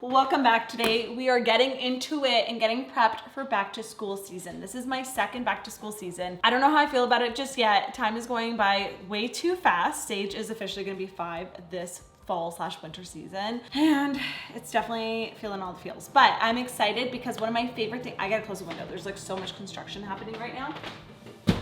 Welcome back. Today we are getting into it and getting prepped for back to school season. This is my second back to school season. I don't know how I feel about it just yet. Time is going by way too fast. Sage is officially going to be 5 this fall/winter season, and it's definitely feeling all the feels, but I'm excited because one of my favorite things, I gotta close the window, there's like so much construction happening right now.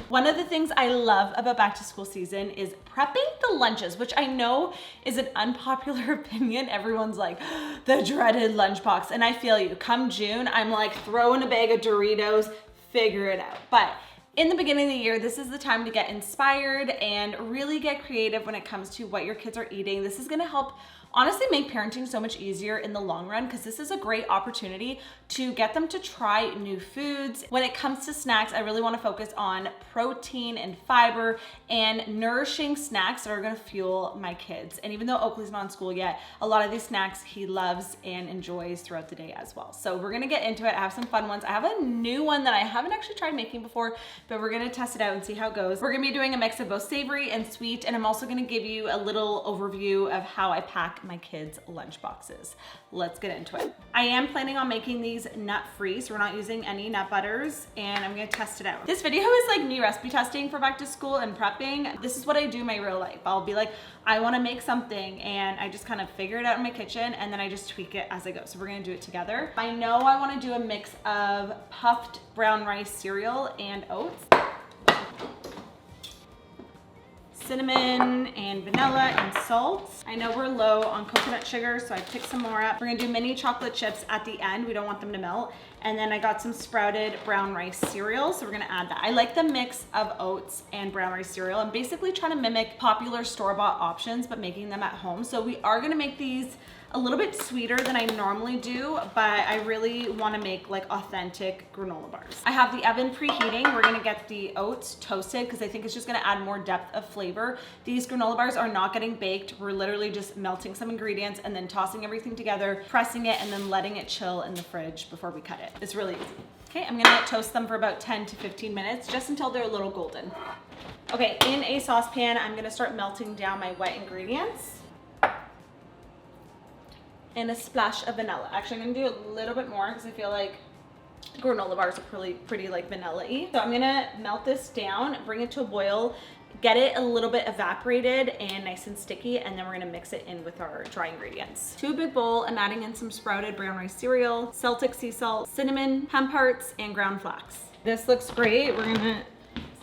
One of the things I love about back to school season is prepping the lunches, which I know is an unpopular opinion. Everyone's like, the dreaded lunchbox, and I feel you. Come June, I'm like, throw in a bag of Doritos, figure it out. But in the beginning of the year, this is the time to get inspired and really get creative when it comes to what your kids are eating. This is gonna help honestly make parenting so much easier in the long run, because this is a great opportunity to get them to try new foods. When it comes to snacks, I really want to focus on protein and fiber and nourishing snacks that are going to fuel my kids. And even though Oakley's not in school yet, a lot of these snacks he loves and enjoys throughout the day as well. So we're going to get into it. I have some fun ones. I have a new one that I haven't actually tried making before, but we're going to test it out and see how it goes. We're going to be doing a mix of both savory and sweet, and I'm also going to give you a little overview of how I pack my kids' lunch boxes. Let's get into it. I am planning on making these nut-free, so we're not using any nut butters, and I'm gonna test it out. This video is like me recipe testing for back to school and prepping. This is what I do in my real life. I'll be like, I wanna make something, and I just kind of figure it out in my kitchen, and then I just tweak it as I go. So we're gonna do it together. I know I wanna do a mix of puffed brown rice cereal and oats, cinnamon and vanilla and salt. I know we're low on coconut sugar, so I picked some more up. We're gonna do mini chocolate chips at the end. We don't want them to melt. And then I got some sprouted brown rice cereal, so we're gonna add that. I like the mix of oats and brown rice cereal. I'm basically trying to mimic popular store-bought options, but making them at home. So we are gonna make these a little bit sweeter than I normally do, but I really wanna make like authentic granola bars. I have the oven preheating. We're gonna get the oats toasted because I think it's just gonna add more depth of flavor. These granola bars are not getting baked. We're literally just melting some ingredients and then tossing everything together, pressing it, and then letting it chill in the fridge before we cut it. It's really easy. Okay, I'm gonna toast them for about 10 to 15 minutes, just until they're a little golden. Okay, in a saucepan, I'm gonna start melting down my wet ingredients and a splash of vanilla. Actually, I'm gonna do a little bit more because I feel like granola bars are pretty like vanilla-y. So I'm gonna melt this down, bring it to a boil, get it a little bit evaporated and nice and sticky, and then we're gonna mix it in with our dry ingredients. To a big bowl, I'm adding in some sprouted brown rice cereal, Celtic sea salt, cinnamon, hemp hearts, and ground flax. This looks great. We're gonna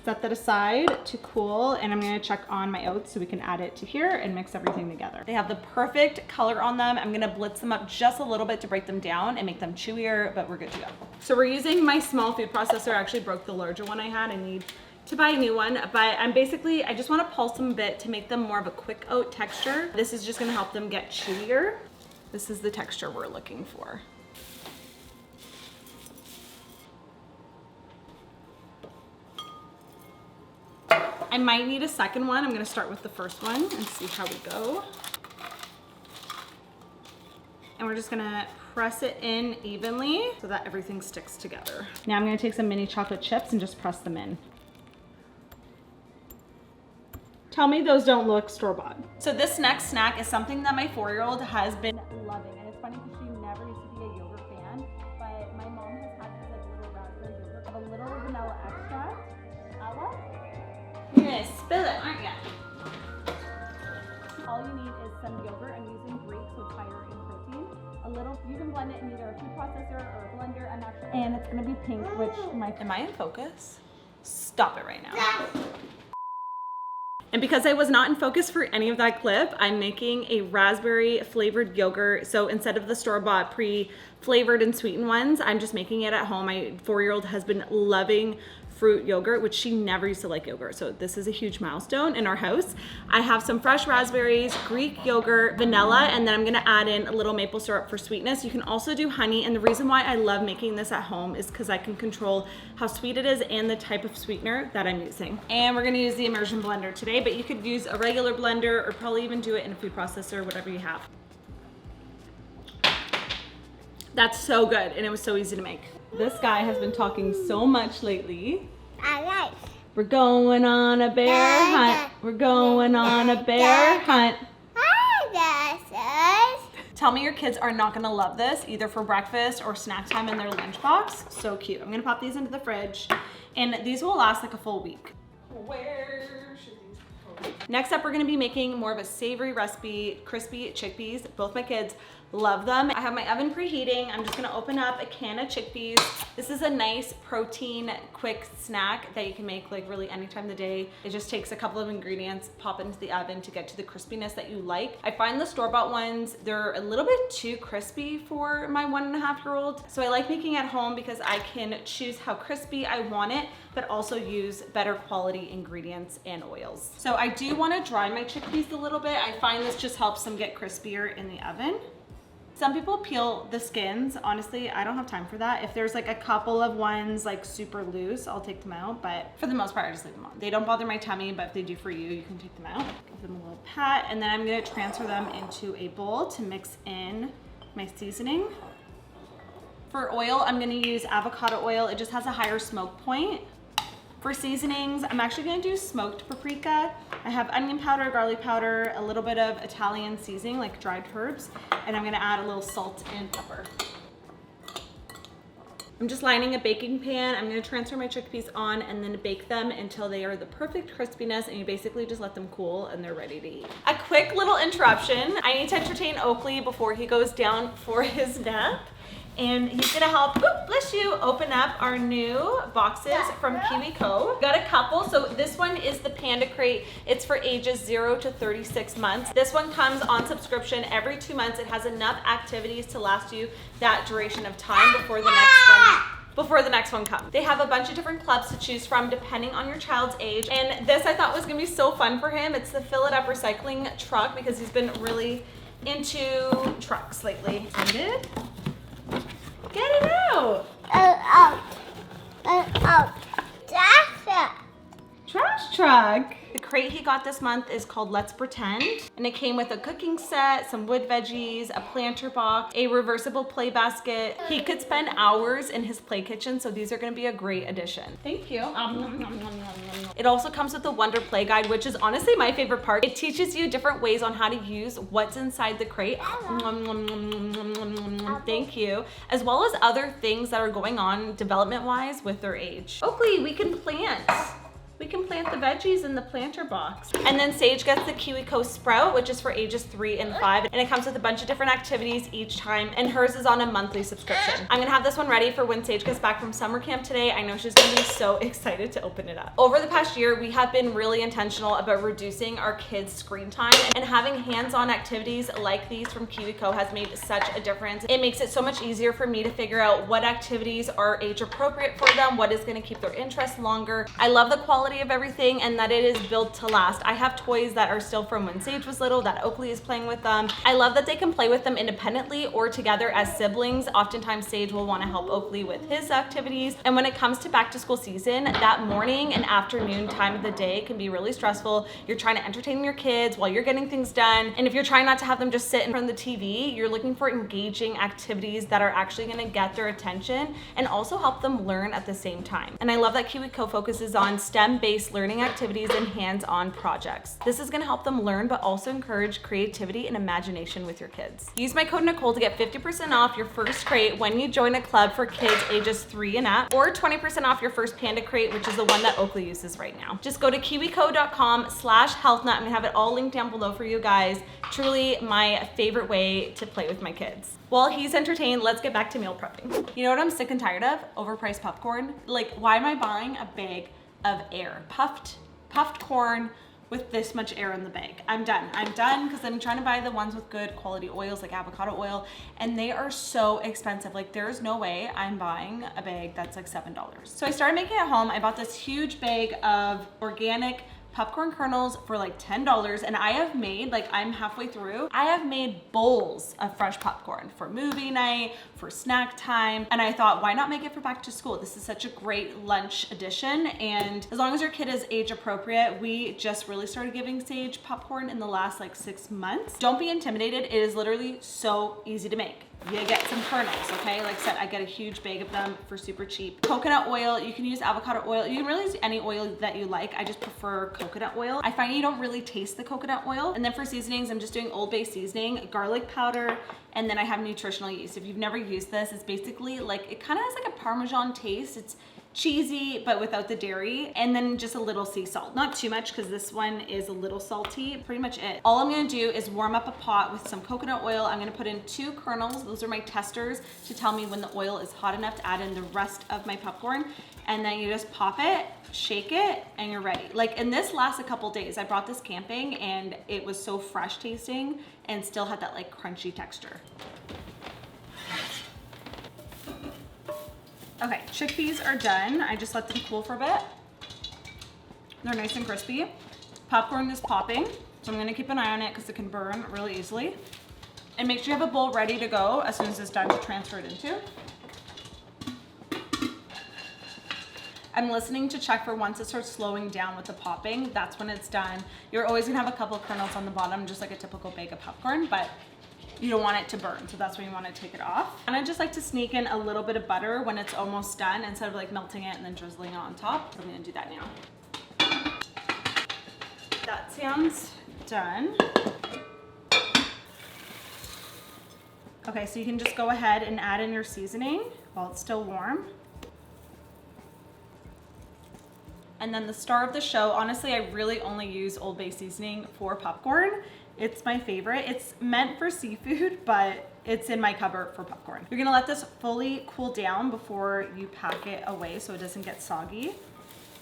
set that aside to cool, and I'm gonna check on my oats so we can add it to here and mix everything together. They have the perfect color on them. I'm gonna blitz them up just a little bit to break them down and make them chewier, but we're good to go. So we're using my small food processor. I actually broke the larger one I had. I need to buy a new one, but I just wanna pulse them a bit to make them more of a quick oat texture. This is just gonna help them get chewier. This is the texture we're looking for. I might need a second one. I'm gonna start with the first one and see how we go. And we're just gonna press it in evenly so that everything sticks together. Now I'm gonna take some mini chocolate chips and just press them in. Tell me those don't look store-bought. So this next snack is something that my 4-year-old has been loving. And it's funny because she never used to be a yogurt fan, but my mom has had this like little raspberry yogurt with a little vanilla extract. Ella? You're gonna spill it, aren't you? All you need is some yogurt. I'm using Greek, so it's higher in protein. A little, you can blend it in either a food processor or a blender. I'm actually, and it's gonna be pink, which am I in focus? Stop it right now. And because I was not in focus for any of that clip, I'm making a raspberry flavored yogurt. So instead of the store-bought pre-flavored and sweetened ones, I'm just making it at home. My 4-year-old has been loving fruit yogurt, which she never used to like yogurt. So this is a huge milestone in our house. I have some fresh raspberries, Greek yogurt, vanilla, and then I'm gonna add in a little maple syrup for sweetness. You can also do honey, and the reason why I love making this at home is because I can control how sweet it is and the type of sweetener that I'm using. And we're gonna use the immersion blender today, but you could use a regular blender or probably even do it in a food processor, whatever you have. That's so good, and it was so easy to make. This guy has been talking so much lately. We're going on a bear hunt. We're going on a bear hunt. Tell me your kids are not gonna love this either for breakfast or snack time in their lunchbox. So cute. I'm gonna pop these into the fridge and these will last like a full week. Where should these go? Next up, we're gonna be making more of a savory recipe, crispy chickpeas. Both my kids love them. I have my oven preheating. I'm just gonna open up a can of chickpeas. This is a nice protein, quick snack that you can make like really any time of the day. It just takes a couple of ingredients, pop it into the oven to get to the crispiness that you like. I find the store-bought ones, they're a little bit too crispy for my 1.5-year-old. So I like making at home because I can choose how crispy I want it, but also use better quality ingredients and oils. So I do wanna dry my chickpeas a little bit. I find this just helps them get crispier in the oven. Some people peel the skins. Honestly, I don't have time for that. If there's like a couple of ones like super loose, I'll take them out. But for the most part, I just leave them on. They don't bother my tummy, but if they do for you, you can take them out. Give them a little pat. And then I'm gonna transfer them into a bowl to mix in my seasoning. For oil, I'm gonna use avocado oil. It just has a higher smoke point. For seasonings, I'm actually gonna do smoked paprika. I have onion powder, garlic powder, a little bit of Italian seasoning, like dried herbs, and I'm gonna add a little salt and pepper. I'm just lining a baking pan. I'm gonna transfer my chickpeas on and then bake them until they are the perfect crispiness, and you basically just let them cool and they're ready to eat. A quick little interruption. I need to entertain Oakley before he goes down for his nap. And he's gonna help, bless you, open up our new boxes from KiwiCo. Got a couple, so this one is the Panda Crate. It's for ages 0 to 36 months. This one comes on subscription every 2 months. It has enough activities to last you that duration of time before the next one comes. They have a bunch of different clubs to choose from depending on your child's age. And this I thought was gonna be so fun for him. It's the Fill It Up recycling truck because he's been really into trucks lately. Excited? Get it out! Trash truck. The crate he got this month is called Let's Pretend, and it came with a cooking set, some wood veggies, a planter box, a reversible play basket. He could spend hours in his play kitchen, so these are gonna be a great addition. Thank you. It also comes with a Wonder Play Guide, which is honestly my favorite part. It teaches you different ways on how to use what's inside the crate. Thank you. As well as other things that are going on development-wise with their age. Oakley, we can plant. We can plant the veggies in the planter box. And then Sage gets the KiwiCo Sprout, which is for ages 3 and 5. And it comes with a bunch of different activities each time. And hers is on a monthly subscription. I'm gonna have this one ready for when Sage gets back from summer camp today. I know she's gonna be so excited to open it up. Over the past year, we have been really intentional about reducing our kids' screen time. And having hands-on activities like these from KiwiCo has made such a difference. It makes it so much easier for me to figure out what activities are age appropriate for them, what is gonna keep their interest longer. I love the quality of everything and that it is built to last. I have toys that are still from when Sage was little that Oakley is playing with them. I love that they can play with them independently or together as siblings. Oftentimes Sage will want to help Oakley with his activities. And when it comes to back to school season, that morning and afternoon time of the day can be really stressful. You're trying to entertain your kids while you're getting things done. And if you're trying not to have them just sit in front of the TV, you're looking for engaging activities that are actually going to get their attention and also help them learn at the same time. And I love that KiwiCo focuses on STEM-based learning activities and hands-on projects. This is gonna help them learn, but also encourage creativity and imagination with your kids. Use my code Nicole to get 50% off your first crate when you join a club for kids ages 3 and up, or 20% off your first Panda Crate, which is the one that Oakley uses right now. Just go to kiwico.com/HealthNut. I'm gonna have it all linked down below for you guys. Truly my favorite way to play with my kids. While he's entertained, let's get back to meal prepping. You know what I'm sick and tired of? Overpriced popcorn. Like, why am I buying a bag of air, puffed corn with this much air in the bag? I'm done because I'm trying to buy the ones with good quality oils like avocado oil, and they are so expensive. Like, there's no way I'm buying a bag that's like $7. So I started making it at home. I bought this huge bag of organic popcorn kernels for like $10, and I have made, like, I'm halfway through, I have made bowls of fresh popcorn for movie night, for snack time, and I thought, why not make it for back to school? This is such a great lunch addition, and as long as your kid is age appropriate, we just really started giving Sage popcorn in the last like 6 months. Don't be intimidated, it is literally so easy to make. you get some kernels, okay? Like I said, I get a huge bag of them for super cheap. Coconut oil, you can use avocado oil. You can really use any oil that you like. I just prefer coconut oil. I find you don't really taste the coconut oil. And then for seasonings, I'm just doing Old Bay seasoning, garlic powder, and then I have nutritional yeast. If you've never used this, it's basically like, it kind of has like a Parmesan taste. It's cheesy, but without the dairy, and then just a little sea salt. Not too much, because this one is a little salty. Pretty much it. All I'm gonna do is warm up a pot with some coconut oil. I'm gonna put in 2 kernels. Those are my testers to tell me when the oil is hot enough to add in the rest of my popcorn. And then you just pop it, shake it, and you're ready. Like, and this lasts a couple days. I brought this camping and it was so fresh tasting and still had that like crunchy texture. Okay, chickpeas are done. I just let them cool for a bit. They're nice and crispy. Popcorn is popping, so I'm gonna keep an eye on it because it can burn really easily. And make sure you have a bowl ready to go as soon as it's done to transfer it into. I'm listening to check for once it starts slowing down with the popping. That's when it's done. You're always gonna have a couple of kernels on the bottom, just like a typical bag of popcorn, but you don't want it to burn, so that's when you want to take it off. And I just like to sneak in a little bit of butter when it's almost done instead of like melting it and then drizzling it on top. So I'm gonna do that now. That sounds done. Okay, so you can just go ahead and add in your seasoning while it's still warm. And then the star of the show, honestly, I really only use Old Bay seasoning for popcorn. It's my favorite. It's meant for seafood, but it's in my cupboard for popcorn. You're gonna let this fully cool down before you pack it away so it doesn't get soggy.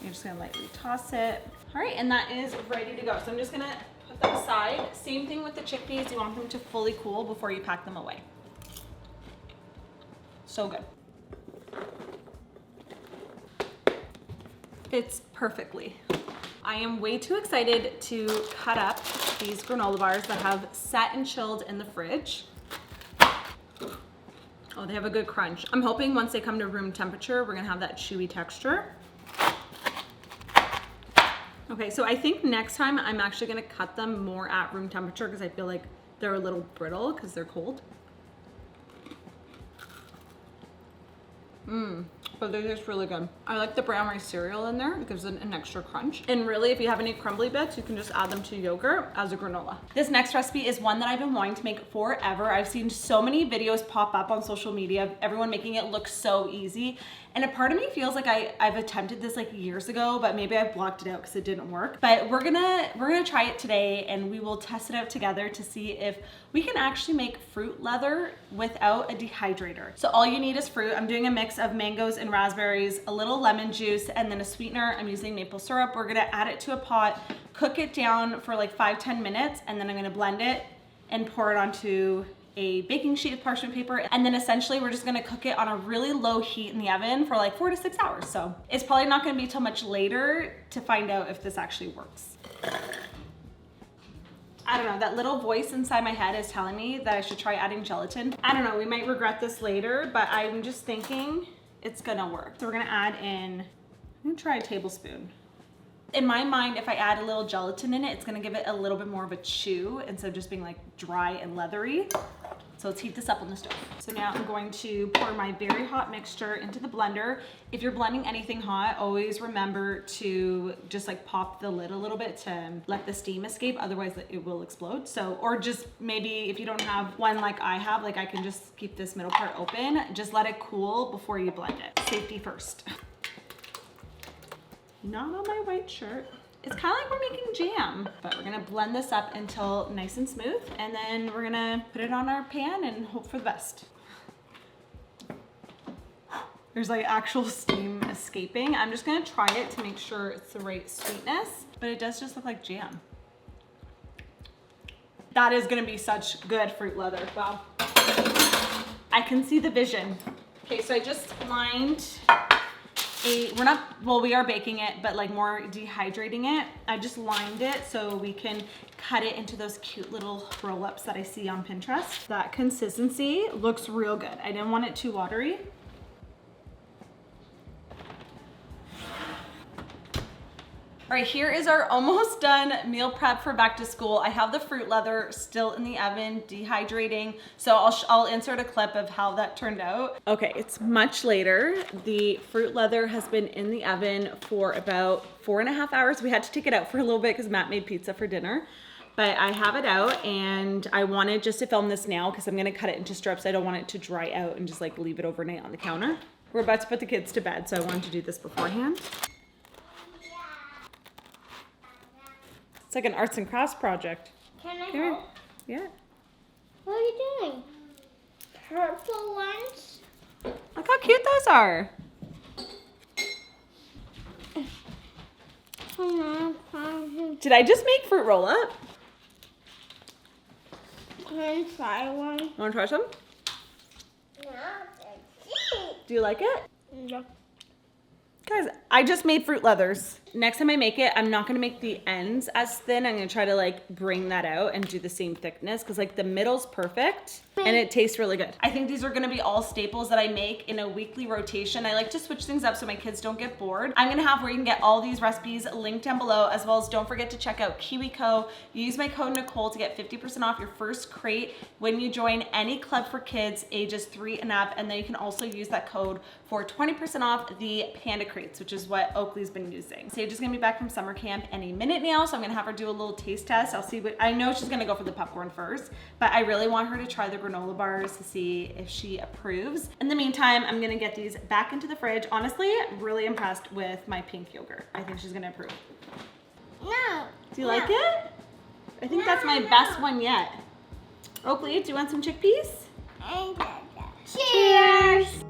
You're just gonna lightly toss it. All right, and that is ready to go. So I'm just gonna put them aside. Same thing with the chickpeas. You want them to fully cool before you pack them away. So good. Fits perfectly. I am way too excited to cut up these granola bars that have set and chilled in the fridge. Oh, they have a good crunch. I'm hoping once they come to room temperature, we're gonna have that chewy texture. Okay, so I think next time I'm actually gonna cut them more at room temperature because I feel like they're a little brittle because they're cold. But they're just really good. I like the brown rice cereal in there. It gives it an extra crunch. And really, if you have any crumbly bits, you can just add them to yogurt as a granola. This next recipe is one that I've been wanting to make forever. I've seen so many videos pop up on social media of everyone making it look so easy. And a part of me feels like I've attempted this like years ago, but maybe I've blocked it out because it didn't work. But we're gonna try it today, and we will test it out together to see if we can actually make fruit leather without a dehydrator. So all you need is fruit. I'm doing a mix of mangoes and raspberries, a little lemon juice, and then a sweetener. I'm using maple syrup. We're gonna add it to a pot, cook it down for like 5-10 minutes, and then I'm gonna blend it and pour it onto a baking sheet of parchment paper, and then essentially we're just gonna cook it on a really low heat in the oven for like 4 to 6 hours. So it's probably not gonna be till much later to find out if this actually works. I don't know, that little voice inside my head is telling me that I should try adding gelatin. I don't know, we might regret this later, but I'm just thinking it's gonna work. So we're gonna add in, I'm gonna try a tablespoon. In my mind, if I add a little gelatin in it, it's gonna give it a little bit more of a chew instead of just being like dry and leathery. So let's heat this up on the stove. So now I'm going to pour my very hot mixture into the blender. If you're blending anything hot, always remember to just like pop the lid a little bit to let the steam escape, otherwise it will explode. So, or just maybe if you don't have one like I have, like I can just keep this middle part open, just let it cool before you blend it. Safety first. Not on my white shirt. It's kind of like we're making jam, but we're gonna blend this up until nice and smooth, and then we're gonna put it on our pan and hope for the best. There's like actual steam escaping. I'm just gonna try it to make sure it's the right sweetness, but it does just look like jam. That is gonna be such good fruit leather, wow. I can see the vision. Okay, so I just lined we are baking it, but like more dehydrating it. I just lined it so we can cut it into those cute little roll-ups that I see on Pinterest. That consistency looks real good. I didn't want it too watery. right, here is our almost done meal prep for back to school. I have the fruit leather still in the oven, dehydrating. So I'll insert a clip of how that turned out. Okay, it's much later. The fruit leather has been in the oven for about 4.5 hours. We had to take it out for a little bit because Matt made pizza for dinner. But I have it out, and I wanted just to film this now because I'm gonna cut it into strips. I don't want it to dry out and just like leave it overnight on the counter. We're about to put the kids to bed, so I wanted to do this beforehand. It's like an arts and crafts project. Can I help? Yeah. What are you doing? Purple ones? Look how cute those are. Did I just make fruit roll up? Can I try one? You wanna try some? No, Do you like it? no. Guys, I just made fruit leathers. Next time I make it, I'm not gonna make the ends as thin. I'm gonna try to like bring that out and do the same thickness because like the middle's perfect and it tastes really good. I think these are gonna be all staples that I make in a weekly rotation. I like to switch things up so my kids don't get bored. I'm gonna have where you can get all these recipes linked down below, as well as don't forget to check out KiwiCo. Use my code Nicole to get 50% off your first crate when you join any club for kids ages 3 and up. And then you can also use that code for 20% off the Panda crates, which is what Oakley's been using. Sage is gonna be back from summer camp any minute now, so I'm gonna have her do a little taste test. I'll see what, I know she's gonna go for the popcorn first, but I really want her to try the granola bars to see if she approves. In the meantime, I'm gonna get these back into the fridge. Honestly, really impressed with my pink yogurt. I think she's gonna approve. No. Do you like it? I think that's my best one yet. Oakley, do you want some chickpeas? Cheers.